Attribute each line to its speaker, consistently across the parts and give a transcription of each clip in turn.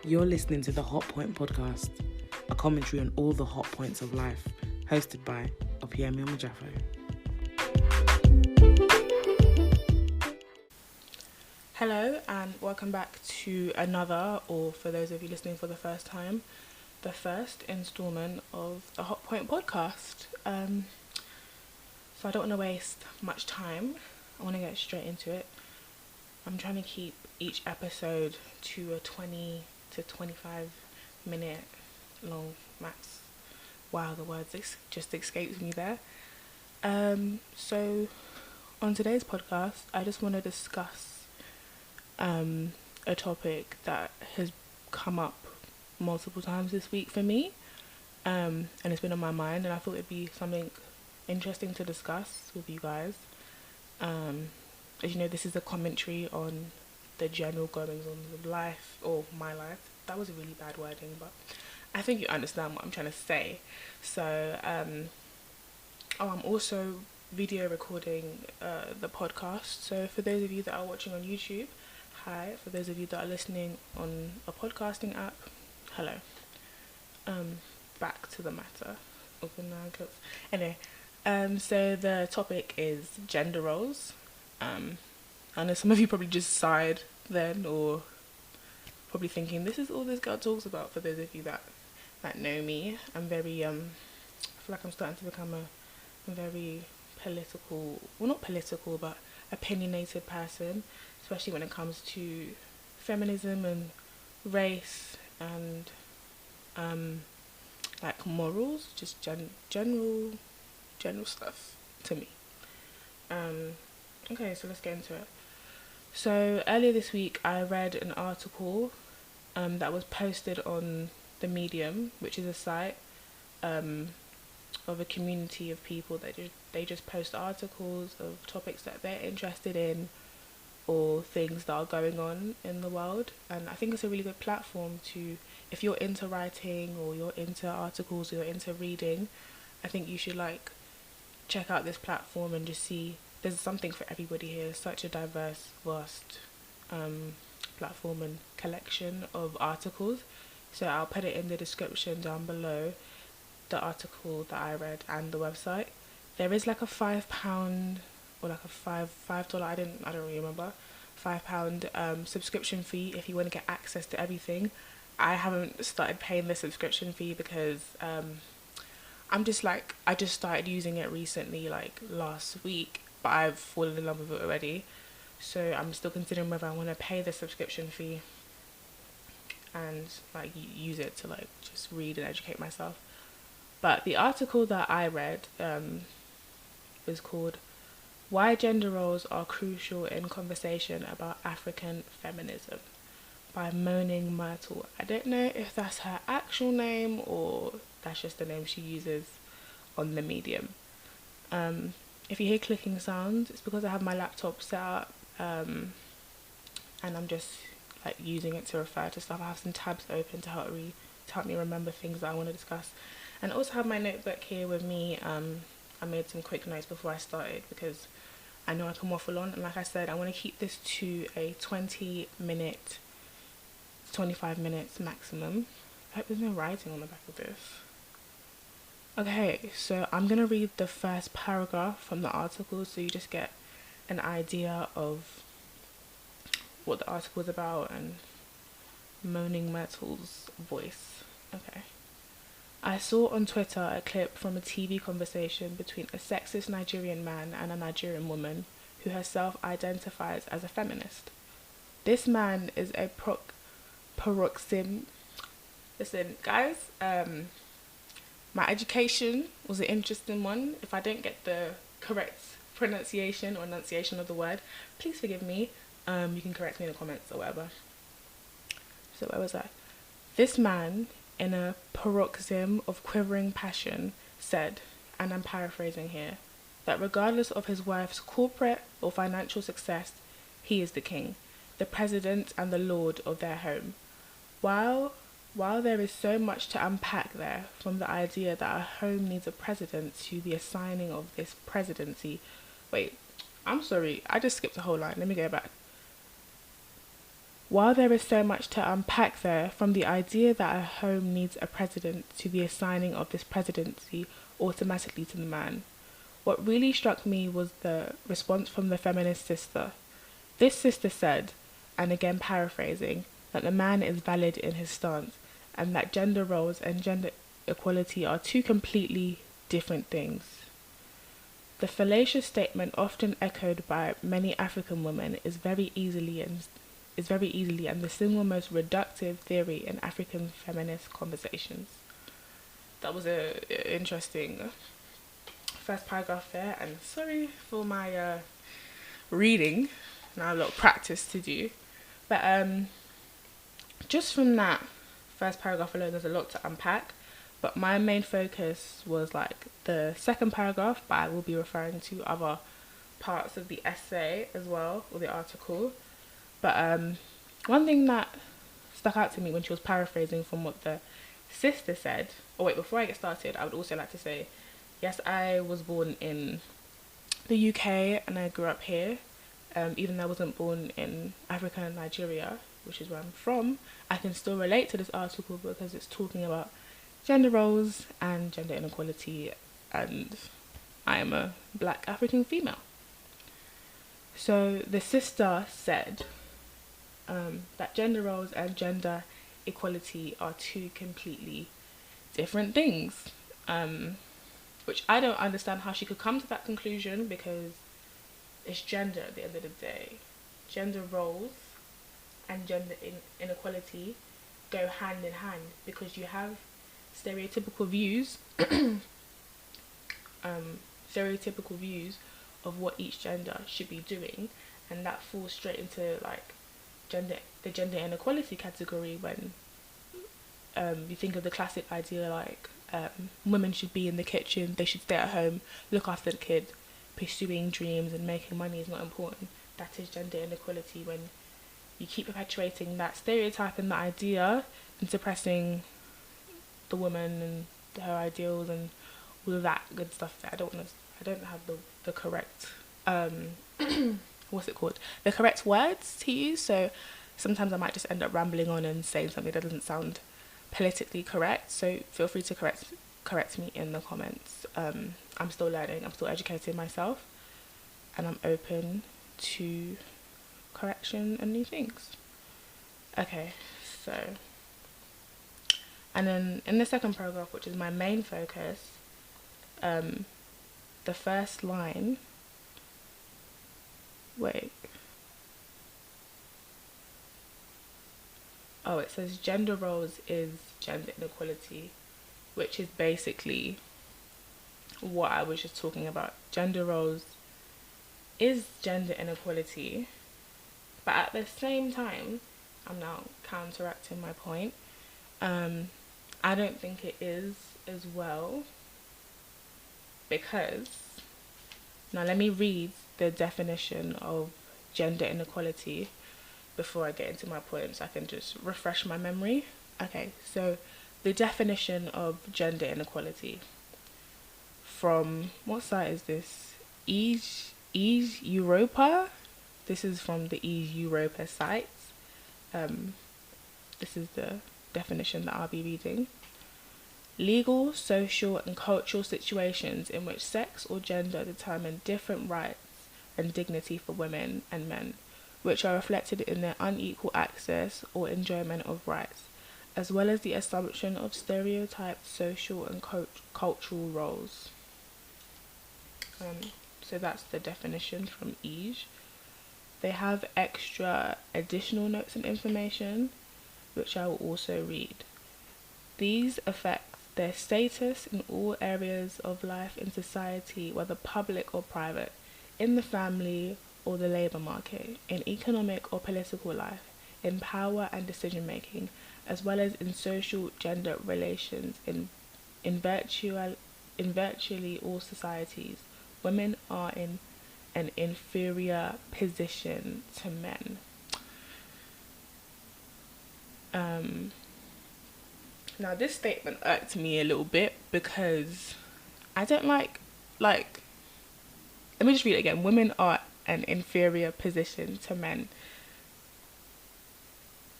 Speaker 1: You're listening to the Hot Point Podcast, a commentary on all the hot points of life, hosted by Opiemi Omojafo.
Speaker 2: Hello and welcome back to another, or for those of you listening for the first time, the first instalment of the Hot Point Podcast. So I don't want to waste much time. I want to get straight into it. I'm trying to keep each episode to a 20 to 25 minute long max. Wow, the words just escaped me there. So on today's podcast, I just want to discuss a topic that has come up multiple times this week for me, and it's been on my mind, and I thought it'd be something interesting to discuss with you guys. As you know, this is a commentary on the general goings on of life, or my life. That was a really bad wording, but I think you understand what I'm trying to say. So, I'm also video recording the podcast. So for those of you that are watching on YouTube, hi. For those of you that are listening on a podcasting app, hello. Back to the matter. Anyway, so the topic is gender roles. I know some of you probably just sighed then, or probably thinking this is all this girl talks about. For those of you that know me, I'm very I feel like I'm starting to become a very political, well, not political, but opinionated person, especially when it comes to feminism and race and like morals, just general stuff to me. Okay, so let's get into it. So earlier this week I read an article that was posted on the Medium, which is a site of a community of people that they just post articles of topics that they're interested in or things that are going on in the world. And I think it's a really good platform to, if you're into writing or you're into articles or you're into reading, I think you should check out this platform and just see there's something for everybody here. It's such a diverse, vast platform and collection of articles. So I'll put it in the description down below, the article that I read and the website. There is like a £5 or like a $5, I don't really remember, £5 subscription fee if you want to get access to everything. I haven't started paying the subscription fee because I just started using it recently, like last week, but I've fallen in love with it already. So I'm still considering whether I want to pay the subscription fee and use it to just read and educate myself. But the article that I read was called "Why Gender Roles Are Crucial in Conversation About African Feminism" by Moaning Myrtle. I don't know if that's her actual name or that's just the name she uses on the Medium. If you hear clicking sounds, it's because I have my laptop set up and I'm just using it to refer to stuff. I have some tabs open to help me remember things that I want to discuss, and also have my notebook here with me. I made some quick notes before I started because I know I can waffle on, and like I said, I want to keep this to a 25 minutes maximum. I hope there's no writing on the back of this. Okay, so I'm going to read the first paragraph from the article so you just get an idea of what the article is about and Moaning Myrtle's voice. Okay. I saw on Twitter a clip from a TV conversation between a sexist Nigerian man and a Nigerian woman who herself identifies as a feminist. This man is a paroxysm. Listen, guys, my education was an interesting one. If I don't get the correct pronunciation or enunciation of the word, please forgive me. You can correct me in the comments or whatever. So where was I? This man, in a paroxysm of quivering passion, said, and I'm paraphrasing here, that regardless of his wife's corporate or financial success, he is the king, the president and the lord of their home. While there is so much to unpack there, from the idea that a home needs a president to the assigning of this presidency. Wait, I'm sorry, I just skipped a whole line. Let me go back. While there is so much to unpack there, from the idea that a home needs a president to the assigning of this presidency automatically to the man, what really struck me was the response from the feminist sister. This sister said, and again paraphrasing, that the man is valid in his stance and that gender roles and gender equality are two completely different things. The fallacious statement, often echoed by many African women, is very easily and the single most reductive theory in African feminist conversations. That was a interesting first paragraph there, and sorry for my reading. Now a lot of practice to do, but just from that first paragraph alone, there's a lot to unpack. But my main focus was like the second paragraph, but I will be referring to other parts of the essay as well, or the article. But one thing that stuck out to me when she was paraphrasing from what the sister said, before I get started, I would also like to say, yes, I was born in the UK and I grew up here. Even though I wasn't born in Africa and Nigeria, which is where I'm from, I can still relate to this article because it's talking about gender roles and gender inequality, and I am a black African female. So the sister said that gender roles and gender equality are two completely different things, which I don't understand how she could come to that conclusion, because it's gender at the end of the day. Gender roles and gender inequality go hand in hand, because you have stereotypical views of what each gender should be doing, and that falls straight into like the gender inequality category when you think of the classic idea like women should be in the kitchen, they should stay at home, look after the kid. Pursuing dreams and making money is not important. That is gender inequality, when you keep perpetuating that stereotype and that idea and suppressing the woman and her ideals and all of that good stuff. That I don't have the correct what's it called? The correct words to use. So sometimes I might just end up rambling on and saying something that doesn't sound politically correct. So feel free to correct me in the comments. I'm still learning, I'm still educating myself, and I'm open to correction and new things. Okay, so, and then in the second paragraph, which is my main focus, the first line, it says gender roles is gender inequality, which is basically what I was just talking about. Gender roles is gender inequality, but at the same time, I'm now counteracting my point. I don't think it is as well, because now let me read the definition of gender inequality before I get into my point, so I can just refresh my memory. Okay, so the definition of gender inequality from, what site is this? Ease Europa. This is from the Ease Europa site. This is the definition that I'll be reading. Legal, social and cultural situations in which sex or gender determine different rights and dignity for women and men, which are reflected in their unequal access or enjoyment of rights, as well as the assumption of stereotyped social and cultural roles. So that's the definition from EAGE. They have extra additional notes and information, which I will also read. These affect their status in all areas of life in society, whether public or private, in the family or the labour market, in economic or political life, in power and decision making, as well as in social gender relations. In virtually all societies, women are in an inferior position to men. Now this statement irked me a little bit, because I don't like, let me just read it again. Women are an inferior position to men.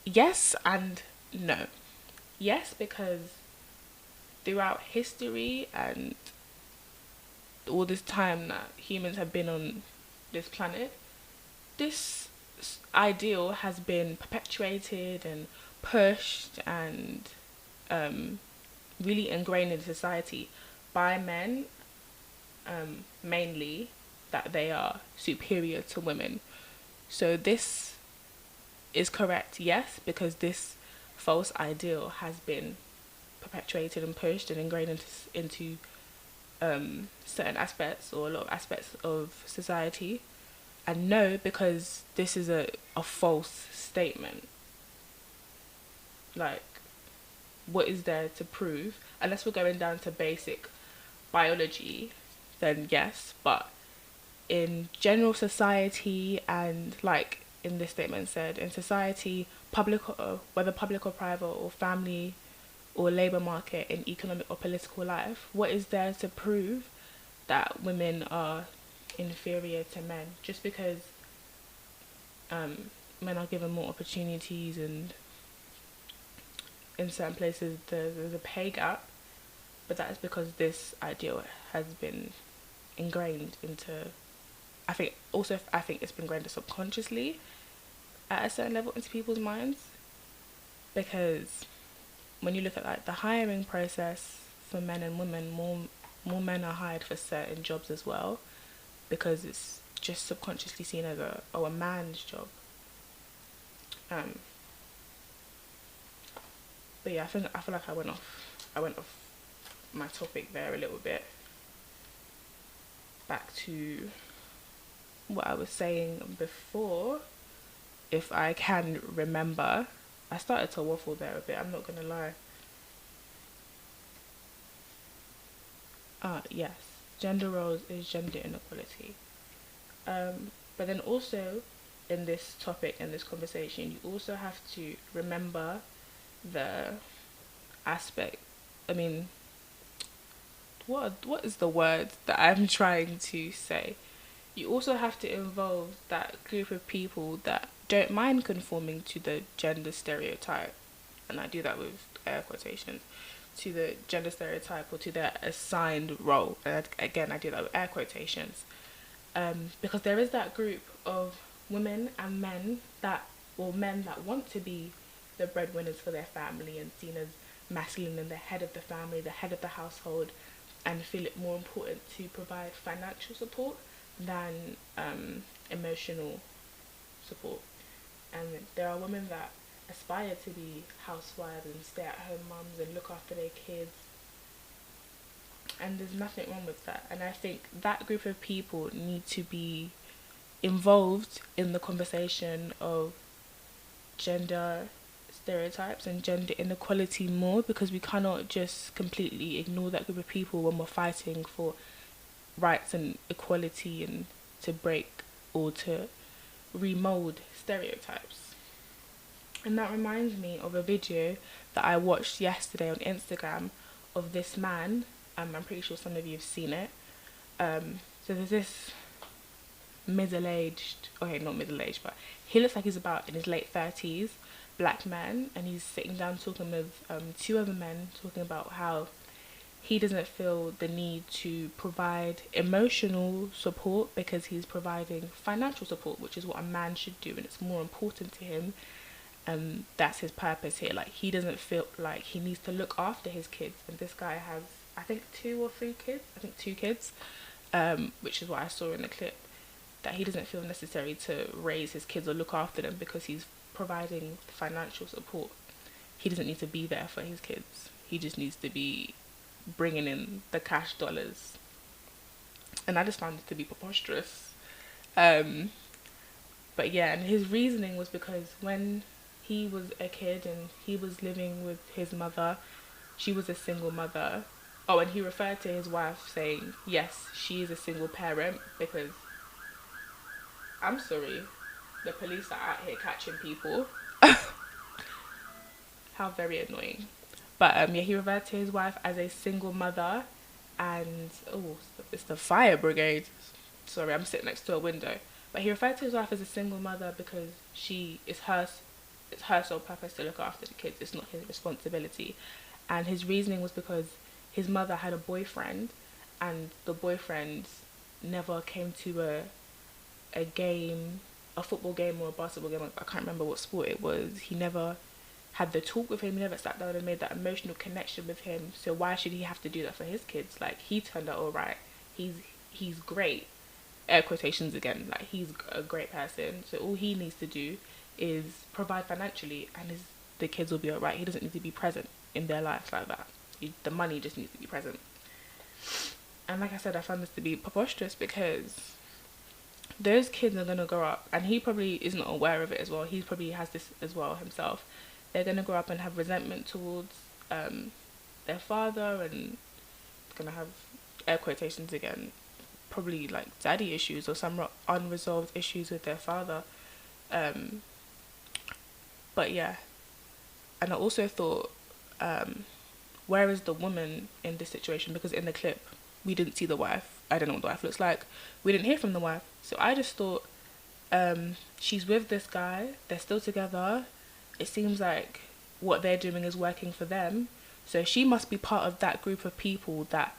Speaker 2: yes and no. Yes, because throughout history and all this time that humans have been on this planet, this ideal has been perpetuated and pushed and really ingrained in society by men, mainly, that they are superior to women. So this is correct, yes, because this false ideal has been perpetuated and pushed and ingrained into certain aspects or a lot of aspects of society. And no, because this is a false statement. Like, what is there to prove? Unless we're going down to basic biology, then yes. But in general society, and like in this statement said, in society, whether public or private or family or labour market, in economic or political life, what is there to prove that women are inferior to men? Just because men are given more opportunities, and in certain places there's a pay gap, but that is because this ideal has been ingrained into, I think it's been ingrained subconsciously at a certain level into people's minds. Because when you look at like the hiring process for men and women, more men are hired for certain jobs as well, because it's just subconsciously seen as a man's job. But yeah, I feel like I went off my topic there a little bit. Back to what I was saying before, if I can remember. I started to waffle there a bit, I'm not gonna lie. Yes, gender roles is gender inequality. But then also in this topic and this conversation, you also have to remember the aspect. I mean, what is the word that I'm trying to say? You also have to involve that group of people that don't mind conforming to the gender stereotype, and I do that with air quotations, to the gender stereotype or to their assigned role. And again, I do that with air quotations, because there is that group of women and men that want to be the breadwinners for their family and seen as masculine and the head of the family, the head of the household, and feel it more important to provide financial support than emotional support. And there are women that aspire to be housewives and stay-at-home mums and look after their kids, and there's nothing wrong with that. And I think that group of people need to be involved in the conversation of gender stereotypes and gender inequality more, because we cannot just completely ignore that group of people when we're fighting for rights and equality and to break or to remold stereotypes. And that reminds me of a video that I watched yesterday on Instagram of this man. I'm pretty sure some of you have seen it. So there's this middle-aged, okay, not middle-aged, but he looks like he's about in his late 30s, black man, and he's sitting down talking with two other men, talking about how he doesn't feel the need to provide emotional support because he's providing financial support, which is what a man should do, and it's more important to him. That's his purpose here. Like, he doesn't feel like he needs to look after his kids, and this guy has, I think, 2 or 3 kids. I think 2 kids, which is what I saw in the clip. That he doesn't feel necessary to raise his kids or look after them because he's providing financial support. He doesn't need to be there for his kids. He just needs to be bringing in the cash dollars. And I just found it to be preposterous. But yeah, and his reasoning was because when he was a kid and he was living with his mother, she was a single mother. Oh, and he referred to his wife saying, yes, she is a single parent, because, I'm sorry, the police are out here catching people. How very annoying. But yeah, he referred to his wife as a single mother, and it's the fire brigade. Sorry, I'm sitting next to a window. But he referred to his wife as a single mother because she is her it's her sole purpose to look after the kids. It's not his responsibility. And his reasoning was because his mother had a boyfriend, and the boyfriend never came to a game, a football game or a basketball game. I can't remember what sport it was. He never had the talk with him. He never sat down and made that emotional connection with him. So why should he have to do that for his kids? Like, he turned out all right. He's great. Air quotations again. Like, he's a great person. So all he needs to do is provide financially, and the kids will be all right. He doesn't need to be present in their lives like that. The money just needs to be present. And like I said, I found this to be preposterous, because those kids are going to grow up, and he probably is not aware of it as well. He probably has this as well himself. They're going to grow up and have resentment towards their father, and going to have, air quotations again, probably like daddy issues or some unresolved issues with their father. But yeah. And I also thought, where is the woman in this situation? Because in the clip, we didn't see the wife. I don't know what the wife looks like. We didn't hear from the wife. So I just thought, she's with this guy. They're still together. It seems like what they're doing is working for them. So she must be part of that group of people that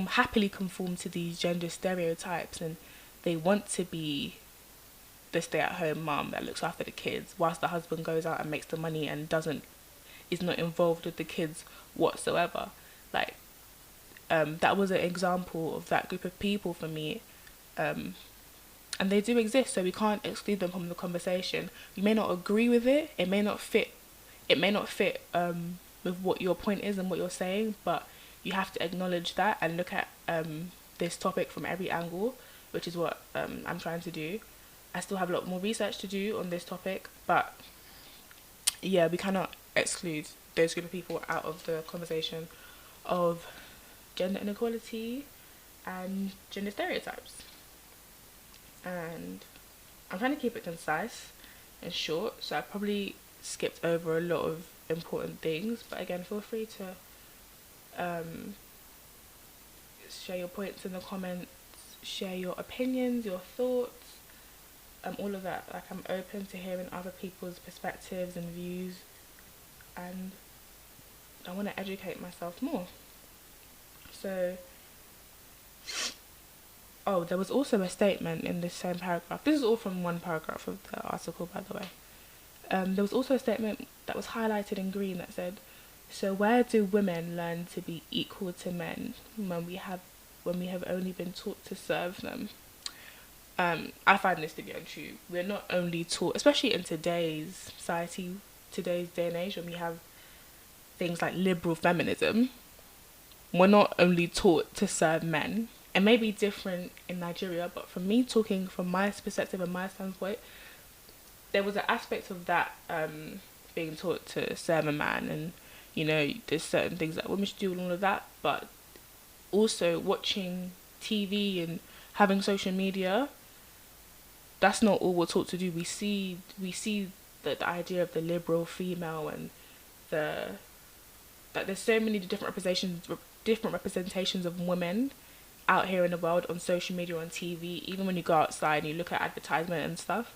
Speaker 2: happily conform to these gender stereotypes, and they want to be the stay-at-home mom that looks after the kids whilst the husband goes out and makes the money and is not involved with the kids whatsoever. Like, that was an example of that group of people for me, and they do exist, so we can't exclude them from the conversation. You may not agree with it, it may not fit with what your point is and what you're saying, but you have to acknowledge that and look at this topic from every angle, which is what I'm trying to do. I still have a lot more research to do on this topic, but yeah, we cannot exclude those group of people out of the conversation of gender inequality and gender stereotypes. And I'm trying to keep it concise and short, so I probably skipped over a lot of important things, but again, feel free to share your points in the comments, share your opinions, your thoughts, all of that. Like, I'm open to hearing other people's perspectives and views, and I want to educate myself more. So, there was also a statement in this same paragraph. This is all from one paragraph of the article, by the way. There was also a statement that was highlighted in green that said, "So where do women learn to be equal to men when we have only been taught to serve them?" I find this to be untrue. We're not only taught, especially in today's society, today's day and age, when we have things like liberal feminism, we're not only taught to serve men. It may be different in Nigeria, but for me, talking from my perspective and my standpoint, there was an aspect of that being taught to serve a man, and there's certain things that women should do and all of that, but also watching TV and having social media, that's not all we're taught to do. We see the idea of the liberal female, and that there's so many different representations of women out here in the world on social media, on TV. Even when you go outside and you look at advertisement and stuff,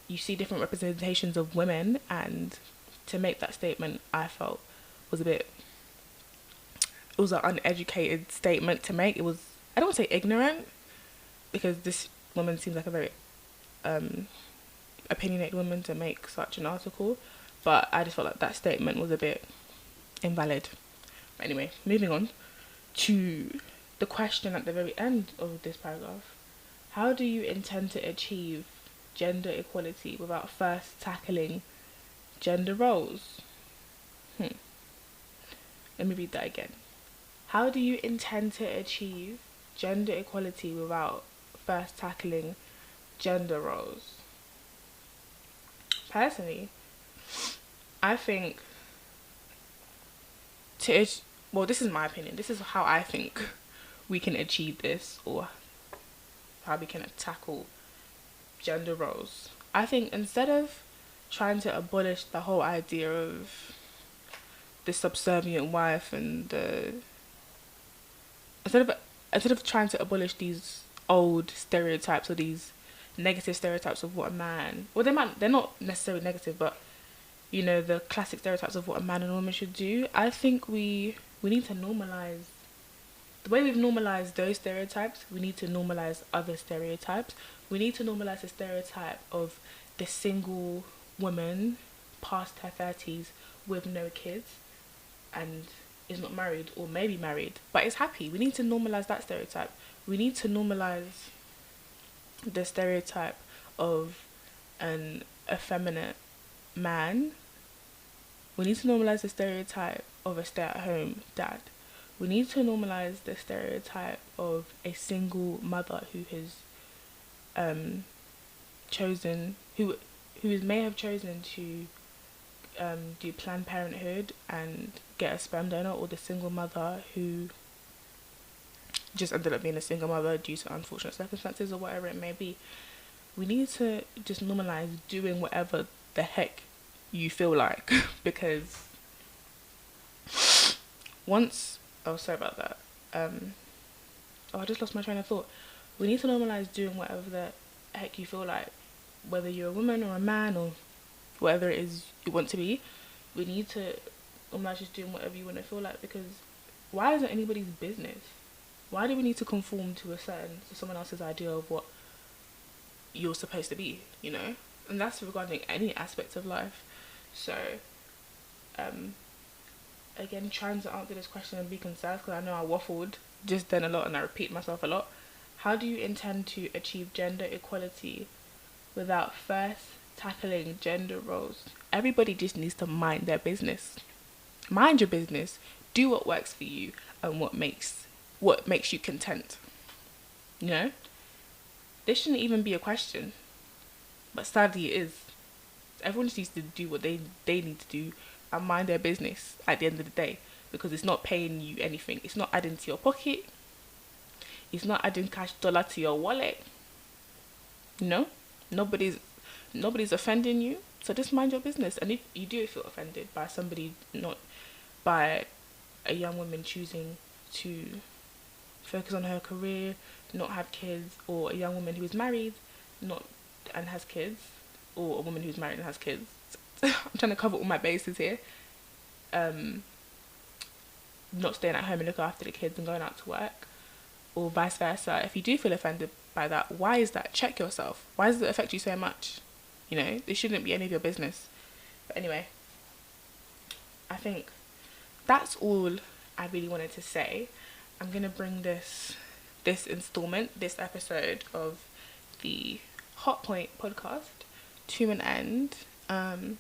Speaker 2: you see different representations of women, and to make that statement, I felt was it was an uneducated statement to make. It was, I don't want to say ignorant, because this woman seems like a very opinionated woman to make such an article, but I just felt like that statement was a bit invalid. But anyway, moving on to the question at the very end of this paragraph. How do you intend to achieve gender equality without first tackling gender roles? Let me read that again. How do you intend to achieve gender equality without first tackling gender roles? Personally, I think this is my opinion. This is how I think we can achieve this, or how we can tackle gender roles. I think instead of trying to abolish the whole idea of the subservient wife and instead of trying to abolish these old stereotypes or these negative stereotypes of what a man, they're not necessarily negative, but you know, the classic stereotypes of what a man and a woman should do. I think we need to normalize the way we've normalized those stereotypes. We need to normalize other stereotypes. We need to normalize the stereotype of the single woman past her 30s with no kids and is not married or maybe married but is happy. We need to normalize that stereotype. We need to normalize the stereotype of an effeminate man. We need to normalize the stereotype of a stay-at-home dad. We need to normalize the stereotype of a single mother who has chosen, who may have chosen to do Planned Parenthood and get a sperm donor, or the single mother who just ended up being a single mother due to unfortunate circumstances or whatever it may be. We need to just normalize doing whatever the heck you feel like because sorry about that. I just lost my train of thought. We need to normalize doing whatever the heck you feel like, whether you're a woman or a man or whatever it is you want to be. We need to normalize just doing whatever you want to feel like, because why is it anybody's business? Why do we need to conform to someone else's idea of what you're supposed to be, you know? And that's regarding any aspect of life. So, again, trying to answer this question and be concise, because I know I waffled just then a lot and I repeat myself a lot. How do you intend to achieve gender equality without first tackling gender roles? Everybody just needs to mind their business. Mind your business. Do what works for you and what makes you content. You know? This shouldn't even be a question. But sadly it is. Everyone just needs to do what they need to do and mind their business at the end of the day, because it's not paying you anything. It's not adding to your pocket. It's not adding cash dollar to your wallet. You know? Nobody's offending you, so just mind your business. And if you do feel offended by somebody, not by a young woman choosing to focus on her career, not have kids, or a young woman who is married and has kids, or a woman who's married and has kids, I'm trying to cover all my bases here. Not staying at home and looking after the kids and going out to work, or vice versa. If you do feel offended by that, why is that? Check yourself. Why does it affect you so much? You know, this shouldn't be any of your business. But anyway, I think that's all I really wanted to say. I'm gonna bring this episode of the Hot Point podcast to an end. It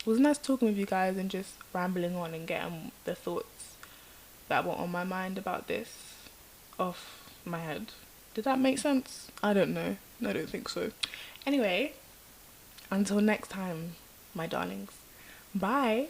Speaker 2: was nice talking with you guys and just rambling on and getting the thoughts that were on my mind about this off my head. Did that make sense? I don't know. I don't think so. Anyway, until next time, my darlings. Bye.